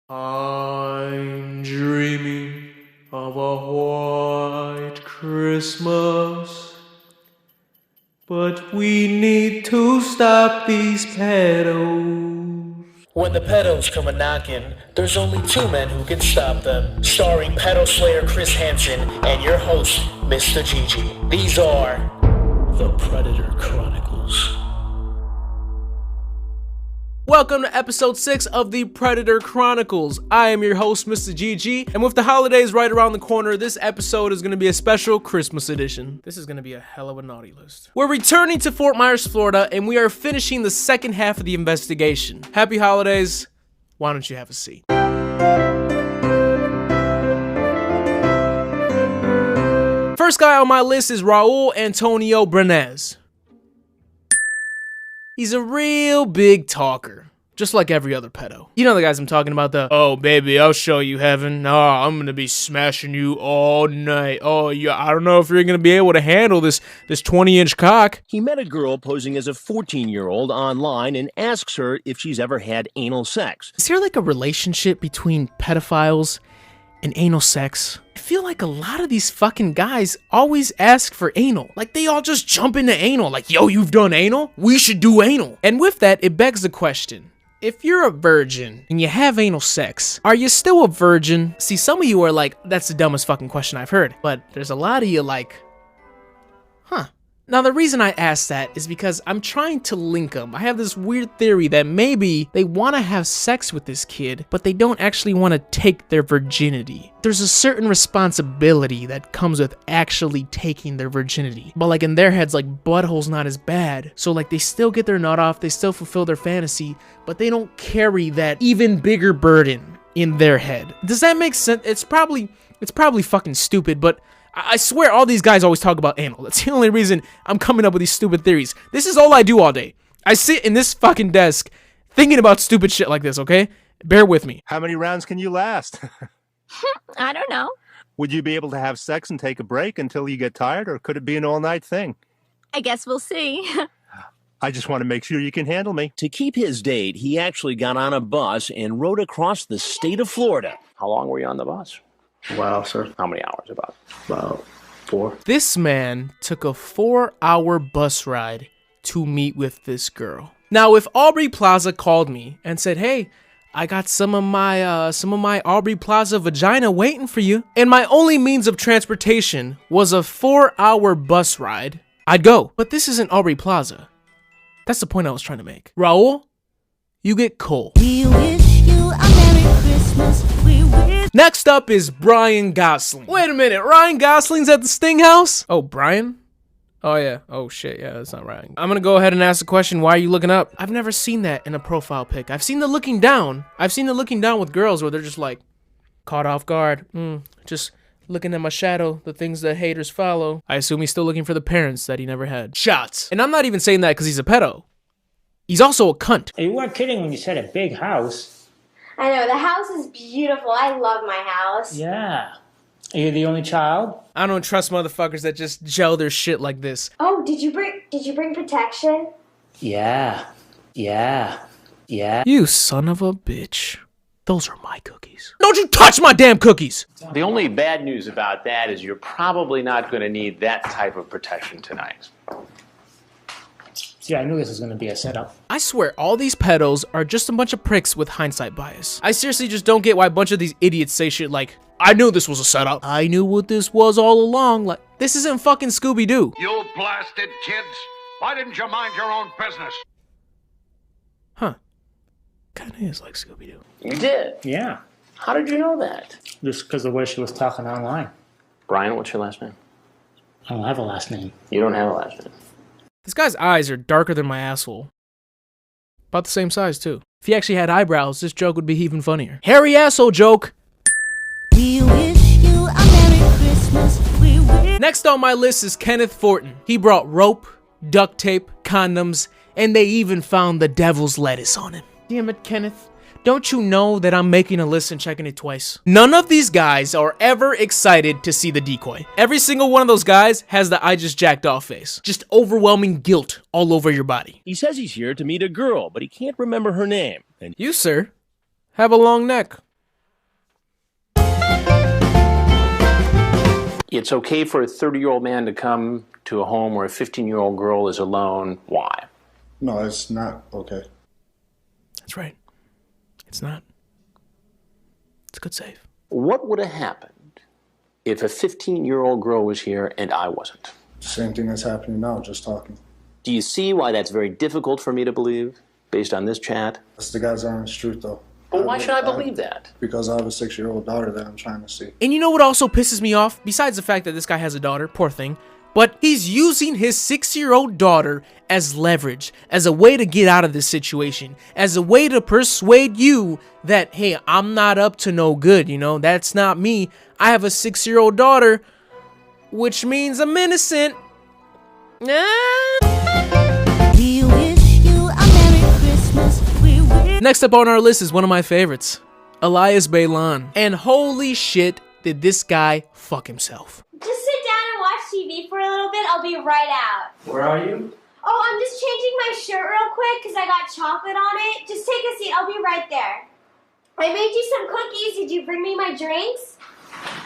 I'm dreaming of a white Christmas, but we need to stop these pedos. When the pedos come a-knockin', there's only two men who can stop them. Starring pedo slayer Chris Hansen and your host, Mista GG. These are the Predator Chronicles. Welcome to episode 6 of the Predator Chronicles. I am your host, Mista GG, and with the holidays right around the corner, this episode is going to be a special Christmas edition. This is going to be a hell of a naughty list. We're returning to Fort Myers, Florida, and we are finishing the second half of the investigation. Happy holidays. Why don't you have a seat? First guy on my list is Raul Antonio Brenes. He's a real big talker, just like every other pedo. You know the guys I'm talking about, oh baby, I'll show you heaven. Oh, I'm gonna be smashing you all night. Oh yeah, I don't know if you're gonna be able to handle this 20-inch cock. He met a girl posing as a 14-year-old online and asks her if she's ever had anal sex. Is there like a relationship between pedophiles and anal sex? I feel like a lot of these fucking guys always ask for anal. Like they all just jump into anal. Like, yo, you've done anal? We should do anal. And with that, it begs the question. If you're a virgin and you have anal sex, are you still a virgin? See, some of you are like, that's the dumbest fucking question I've heard. But there's a lot of you like, huh. Now, the reason I ask that is because I'm trying to link them. I have this weird theory that maybe they want to have sex with this kid, but they don't actually want to take their virginity. There's a certain responsibility that comes with actually taking their virginity. But like in their heads, like butthole's not as bad. So like they still get their nut off, they still fulfill their fantasy, but they don't carry that even bigger burden in their head. Does that make sense? It's probably fucking stupid, but I swear all these guys always talk about anal. That's the only reason I'm coming up with these stupid theories. This is all I do all day. I sit in this fucking desk thinking about stupid shit like this, okay? Bear with me. How many rounds can you last? I don't know. Would you be able to have sex and take a break until you get tired, or could it be an all-night thing? I guess we'll see. I just want to make sure you can handle me. To keep his date, he actually got on a bus and rode across the state of Florida. How long were you on the bus? Wow, sir. How many hours about? About 4. This man took a 4-hour bus ride to meet with this girl. Now, if Aubrey Plaza called me and said, hey, I got some of my Aubrey Plaza vagina waiting for you, and my only means of transportation was a 4-hour bus ride, I'd go. But this isn't Aubrey Plaza. That's the point I was trying to make. Raul, you get coal. We wish you a Merry Christmas. We wish. Next up is Brian Gosling. Wait a minute, Ryan Gosling's at the Sting House? Oh, Brian? Oh yeah, oh shit, yeah, that's not Ryan. I'm gonna go ahead and ask the question, why are you looking up? I've never seen that in a profile pic. I've seen the looking down. I've seen the looking down with girls where they're just like, caught off guard. Just looking at my shadow, the things that haters follow. I assume he's still looking for the parents that he never had. Shots. And I'm not even saying that because he's a pedo. He's also a cunt. You weren't kidding when you said a big house. I know, the house is beautiful. I love my house. Yeah. Are you the only child? I don't trust motherfuckers that just gel their shit like this. Oh, did you bring protection? Yeah. You son of a bitch. Those are my cookies. Don't you touch my damn cookies! The only bad news about that is you're probably not going to need that type of protection tonight. See, I knew this was going to be a setup. I swear, all these pedos are just a bunch of pricks with hindsight bias. I seriously just don't get why a bunch of these idiots say shit like, I knew this was a setup. I knew what this was all along. Like, this isn't fucking Scooby-Doo. You blasted kids! Why didn't you mind your own business? Huh. Kinda is like Scooby-Doo. You did? Yeah. How did you know that? Just because of the way she was talking online. Brian, what's your last name? I don't have a last name. You don't have a last name. This guy's eyes are darker than my asshole. About the same size, too. If he actually had eyebrows, this joke would be even funnier. Hairy asshole joke! We wish you a Merry Christmas. We wish. Next on my list is Kenneth Fortin. He brought rope, duct tape, condoms, and they even found the devil's lettuce on him. Damn it, Kenneth. Don't you know that I'm making a list and checking it twice? None of these guys are ever excited to see the decoy. Every single one of those guys has the I just jacked off face. Just overwhelming guilt all over your body. He says he's here to meet a girl, but he can't remember her name. And you, sir, have a long neck. It's okay for a 30-year-old man to come to a home where a 15-year-old girl is alone. Why? No, it's not okay. That's right. It's not. It's a good save. What would have happened if a 15-year-old girl was here and I wasn't? Same thing that's happening now, just talking. Do you see why that's very difficult for me to believe, based on this chat? That's the God's honest truth, though. But why should I believe that? Because I have a 6-year-old daughter that I'm trying to see. And you know what also pisses me off? Besides the fact that this guy has a daughter, poor thing, but he's using his 6-year-old daughter as leverage, as a way to get out of this situation, as a way to persuade you that, hey, I'm not up to no good, you know? That's not me. I have a 6-year-old daughter, which means I'm innocent. We wish you a Merry Christmas. We wish. Next up on our list is one of my favorites, Elias Bailan. And holy shit, did this guy fuck himself. Just sit down and watch TV for a little bit. I'll be right out. Where are you? Oh, I'm just changing my shirt real quick because I got chocolate on it. Just take a seat. I'll be right there. I made you some cookies. Did you bring me my drinks?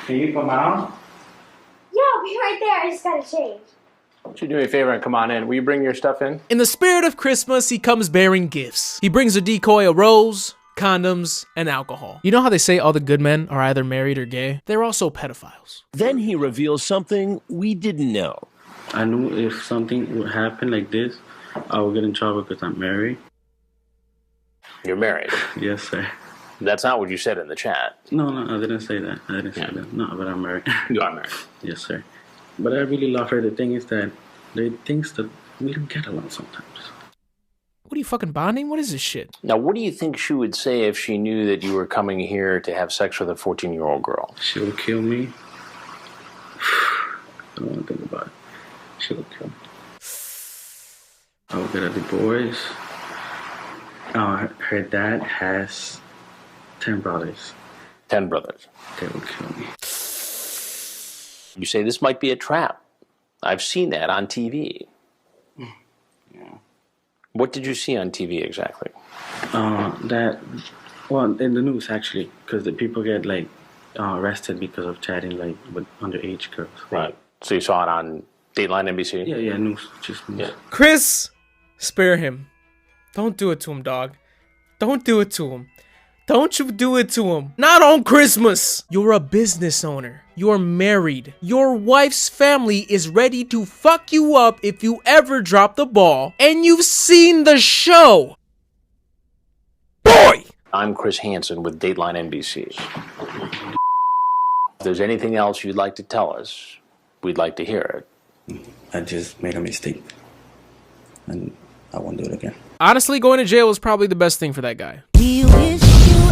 Can you come out? Yeah, I'll be right there. I just gotta change. Why don't you do me a favor and come on in? Will you bring your stuff in? In the spirit of Christmas, he comes bearing gifts. He brings a decoy of rose, condoms, and alcohol. You know how they say all the good men are either married or gay? They're also pedophiles. Then he reveals something we didn't know. I knew if something would happen like this, I would get in trouble because I'm married. You're married. Yes, sir. That's not what you said in the chat. No, I didn't say that. I didn't say that. No, but I'm married. You are married. Yes, sir. But I really love her. The thing is that there are things that we don't get along sometimes. What are you, fucking bonding? What is this shit? Now, what do you think she would say if she knew that you were coming here to have sex with a 14-year-old girl? She would kill me. I don't want to think about it. She would kill me. I would get a divorce. Her dad has 10 brothers. 10 brothers. They would kill me. You say this might be a trap. I've seen that on TV. Yeah. What did you see on TV exactly? Well, in the news actually, because the people get like arrested because of chatting like with underage girls. Right. So you saw it on Dateline NBC? Yeah, news, just news. Yeah. Chris, spare him. Don't do it to him, dog. Don't do it to him. Don't you do it to him. Not on Christmas. You're a business owner. You're married. Your wife's family is ready to fuck you up if you ever drop the ball. And you've seen the show. Boy! I'm Chris Hansen with Dateline NBC. If there's anything else you'd like to tell us, we'd like to hear it. I just made a mistake. And I won't do it again. Honestly, going to jail is probably the best thing for that guy. We wish you.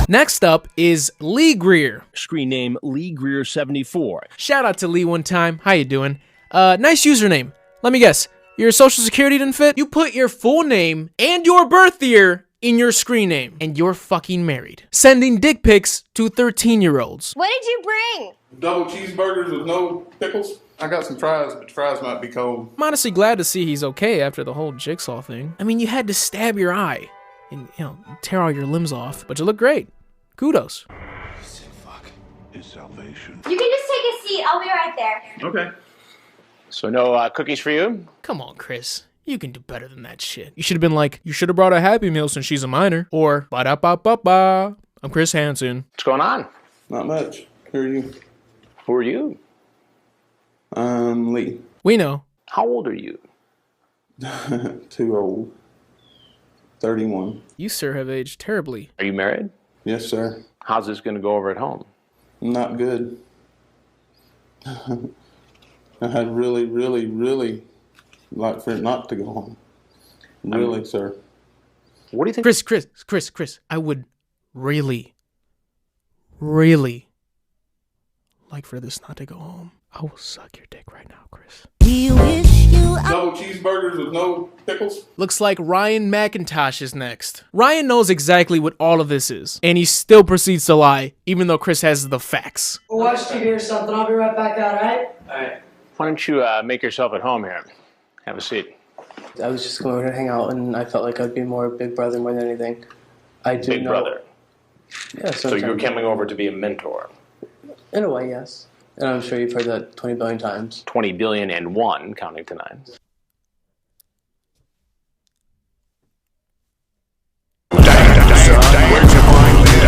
Next up is Lee Greer. Screen name Lee Greer 74. Shout out to Lee one time. How you doing? Nice username. Let me guess. Your social security didn't fit? You put your full name and your birth year in your screen name. And you're fucking married. Sending dick pics to 13-year-olds. What did you bring? Double cheeseburgers with no pickles. I got some fries, but the fries might be cold. I'm honestly glad to see he's okay after the whole jigsaw thing. I mean, you had to stab your eye and, tear all your limbs off, but you look great. Kudos. Fuck is salvation. You can just take a seat. I'll be right there. Okay. So no cookies for you? Come on, Chris. You can do better than that shit. You should have been like, you should have brought a Happy Meal since she's a minor. Or, ba-da-ba-ba-ba. I'm Chris Hansen. What's going on? Not much. Who are you? Who are you? Lee. We know. How old are you? Too old. 31. You, sir, have aged terribly. Are you married? Yes, sir. How's this going to go over at home? Not good. I'd really, really, really like for it not to go home. Really, sir. What do you think? Chris, I would really, really like for this not to go home. I will suck your dick right now, Chris. We wish you a. Double cheeseburgers with no pickles. Looks like Ryan McIntosh is next. Ryan knows exactly what all of this is, and he still proceeds to lie, even though Chris has the facts. Watch TV or something. I'll be right back out, alright? Alright. Why don't you make yourself at home here? Have a seat. I was just going to hang out, and I felt like I'd be more big brother more than anything. I do Big know. brother. Yeah, So you're sometimes. coming over to be a mentor. In a way, yes. And I'm sure you've heard that 20 billion times. 20 billion and one, counting to 9.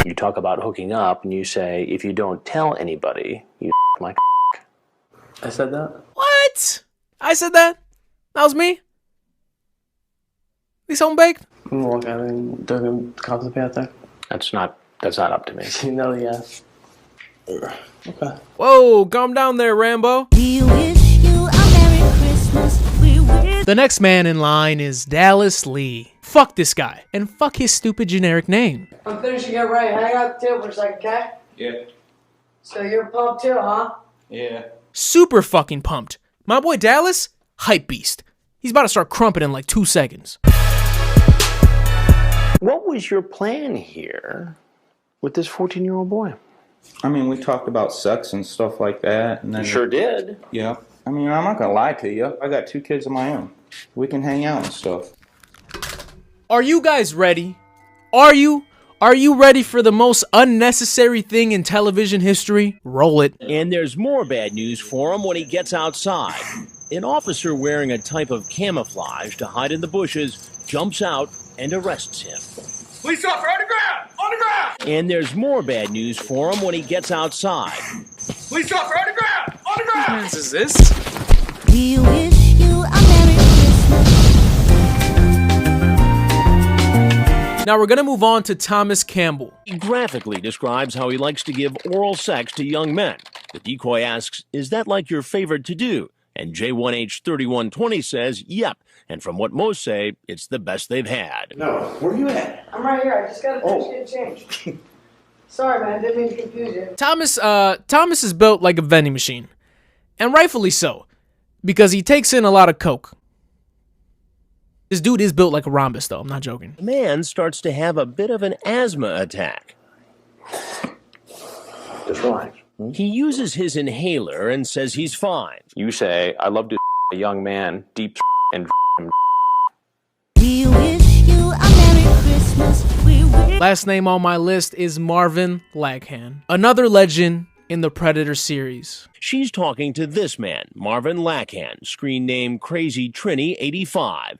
You talk about hooking up, and you say, if you don't tell anybody, you my I said that? What? I said that? That was me? These home baked? I'm gonna walk out and they're gonna cops will be out there. That's not up to me. You know, yeah. Okay. Whoa, calm down there, Rambo. We wish you a Merry Christmas. We wish. The next man in line is Dallas Lee. Fuck this guy, and fuck his stupid generic name. I'm finishing it right. Hang out the table for a second, okay? Yeah. So you're pumped too, huh? Yeah. Super fucking pumped. My boy Dallas, hype beast. He's about to start crumping in like 2 seconds. What was your plan here with this 14-year-old boy? I mean, we talked about sex and stuff like that. And then, You sure did. Yeah. I mean, I'm not going to lie to you. I got 2 kids of my own. We can hang out and stuff. Are you guys ready? Are you ready for the most unnecessary thing in television history? Roll it. And there's more bad news for him when he gets outside. An officer wearing a type of camouflage to hide in the bushes jumps out and arrests him. Police officer, on the ground! On the ground! And there's more bad news for him when he gets outside. Police officer, on the ground! On the ground! What is this? We wish you a Merry Christmas. Now we're gonna move on to Thomas Campbell. He graphically describes how he likes to give oral sex to young men. The decoy asks, is that like your favorite to do? And J1H3120 says, yep. And from what most say, it's the best they've had. No, where are you at? I'm right here. I just got to finish getting changed. Sorry, man. Didn't mean to confuse you. Thomas is built like a vending machine. And rightfully so. Because he takes in a lot of coke. This dude is built like a rhombus, though. I'm not joking. The man starts to have a bit of an asthma attack. Just relax. He uses his inhaler and says he's fine. You say, I love to a young man, deep and We wish you a Merry Christmas. We wish. Last name on my list is Marvin Laghan, another legend in the Predator series. She's talking to this man, Marvin Laghan, screen name Crazy Trini 85.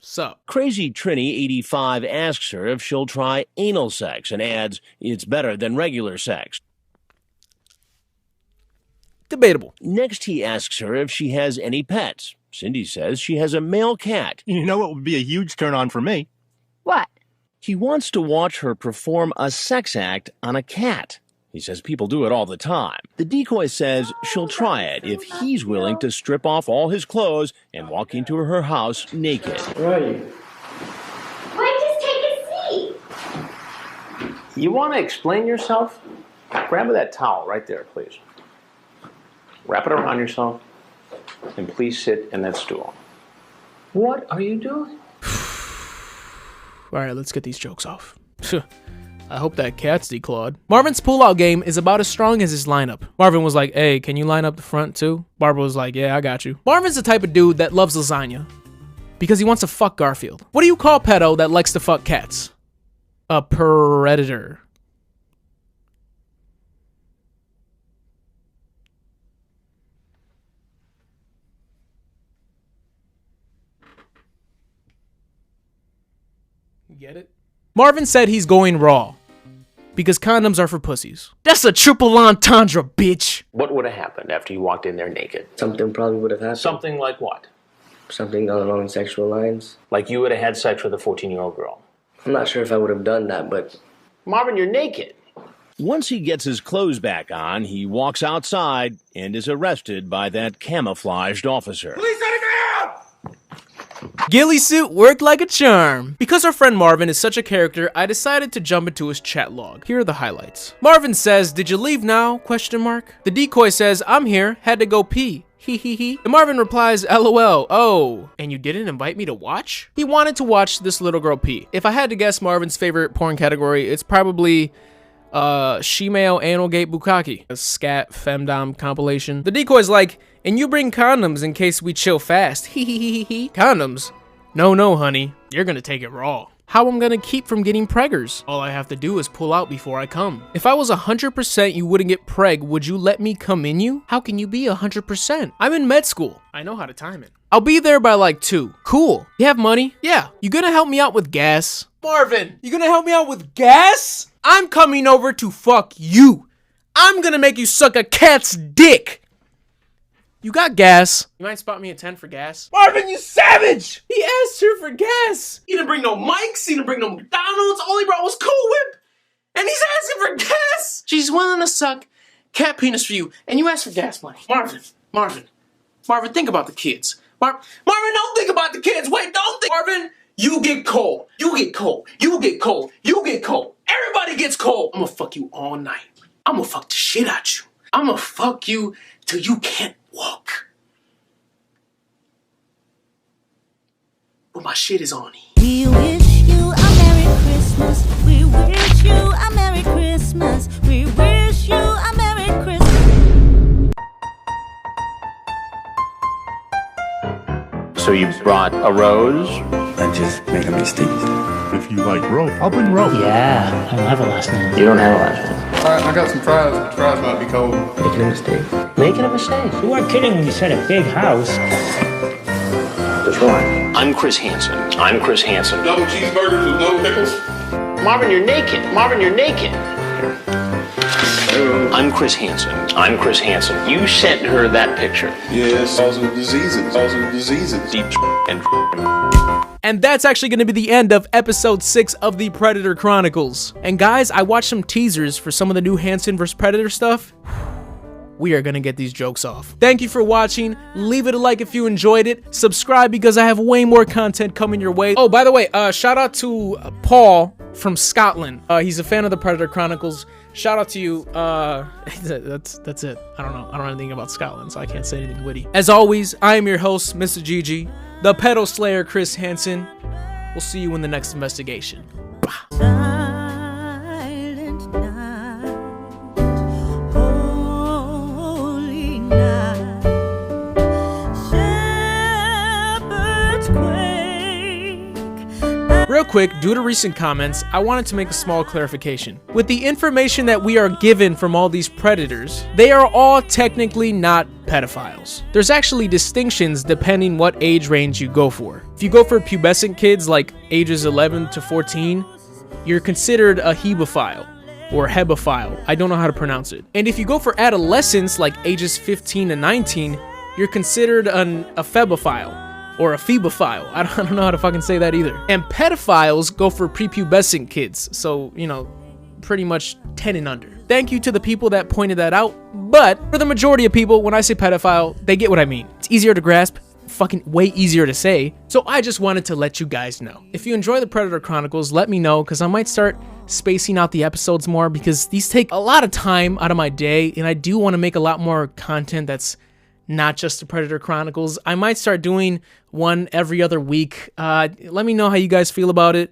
So, Crazy Trini 85 asks her if she'll try anal sex and adds, it's better than regular sex. Debatable. Next, he asks her if she has any pets. Cindy says she has a male cat. You know what would be a huge turn on for me? What? He wants to watch her perform a sex act on a cat. He says people do it all the time. The decoy says she'll try it if he's willing to strip off all his clothes and walk into her house naked. Where are you? Wait, just take a seat. You want to explain yourself? Grab that towel right there, please. Wrap it around yourself, and please sit in that stool. What are you doing? Alright, let's get these jokes off. I hope that cat's declawed. Marvin's pullout game is about as strong as his lineup. Marvin was like, hey, can you line up the front too? Barbara was like, yeah, I got you. Marvin's the type of dude that loves lasagna because he wants to fuck Garfield. What do you call pedo that likes to fuck cats? A predator. Get it? Marvin said he's going raw because condoms are for pussies. That's a triple entendre, bitch. What would have happened after you walked in there naked? Something probably would have happened. Something like what? Something along sexual lines. Like you would have had sex with a 14-year-old girl. I'm not sure if I would have done that, but... Marvin, you're naked. Once he gets his clothes back on, he walks outside and is arrested by that camouflaged officer. Police on the ground! Ghillie suit worked like a charm. Because our friend Marvin is such a character, I decided to jump into his chat log. Here are the highlights. Marvin says, did you leave now? Question mark. The decoy says, I'm here, had to go pee. Hee hee hee. And Marvin replies, LOL, oh, and you didn't invite me to watch? He wanted to watch this little girl pee. If I had to guess Marvin's favorite porn category, it's probably Shemale Analgate Bukkake, a scat femdom compilation. The decoy's like, and you bring condoms in case we chill fast. Hee hee hee hee. Condoms? No, honey, you're gonna take it raw. how I'm gonna keep from getting preggers. All I have to do is pull out before I come. If I was 100% you wouldn't get preg, would you let me come in you? How can you be 100%? I'm in med school. I know how to time it. I'll be there by like 2. Cool. You have money? Yeah. You gonna help me out with gas? Marvin, you gonna help me out with gas? I'm coming over to fuck you. I'm gonna make you suck a cat's dick. You got gas. You might spot me a 10 for gas. Marvin, you savage! He asked her for gas. He didn't bring no mics. He didn't bring no McDonald's. All he brought was Cool Whip. And he's asking for gas. She's willing to suck cat penis for you. And you ask for gas money. Marvin, think about the kids. Marvin, don't think about the kids. Wait, don't think. Marvin, you get cold. You get cold. You get cold. You get cold. Everybody gets cold. I'm gonna fuck you all night. I'm gonna fuck the shit out you. I'm gonna fuck you till you can't walk. But my shit is on you. We wish you a Merry Christmas. We wish you a Merry Christmas. We wish you a Merry Christmas. So you brought a rose? I just made a mistake. If you like rope, I'll bring rope. Yeah, I don't have a last name. You don't have a last name. Alright, I got some fries. The fries might be cold. Making a mistake. Making a mistake. You weren't kidding when you said a big house. That's right. I'm Chris Hansen. Double cheeseburgers with no pickles? Marvin, you're naked. Here. I'm Chris Hansen. You sent her that picture. Yes, cause of diseases. Deep and And that's actually going to be the end of episode 6 of the Predator Chronicles. And guys, I watched some teasers for some of the new Hansen vs. Predator stuff. We are going to get these jokes off. Thank you for watching. Leave it a like if you enjoyed it. Subscribe because I have way more content coming your way. Oh, by the way, shout out to Paul from Scotland. He's a fan of the Predator Chronicles. Shout out to you. That's it. I don't know anything about Scotland, so I can't say anything witty. As always, I am your host, Mista GG, the pedo slayer, Chris Hansen. We'll see you in the next investigation. Silent night, holy night, shepherds quake. Real quick, due to recent comments, I wanted to make a small clarification. With the information that we are given from all these predators, they are all technically not pedophiles. There's actually distinctions depending what age range you go for. If you go for pubescent kids like ages 11 to 14, you're considered a hebophile or hebephile. I don't know how to pronounce it. And if you go for adolescents like ages 15 to 19, you're considered a phebophile. Or a phebophile. I don't know how to fucking say that either. And pedophiles go for prepubescent kids. So, you know, pretty much 10 and under. Thank you to the people that pointed that out. But for the majority of people, when I say pedophile, they get what I mean. It's easier to grasp, fucking way easier to say. So I just wanted to let you guys know. If you enjoy the Predator Chronicles, let me know, because I might start spacing out the episodes more, because these take a lot of time out of my day, and I do want to make a lot more content that's not just the Predator Chronicles. I might start doing one every other week. Let me know how you guys feel about it.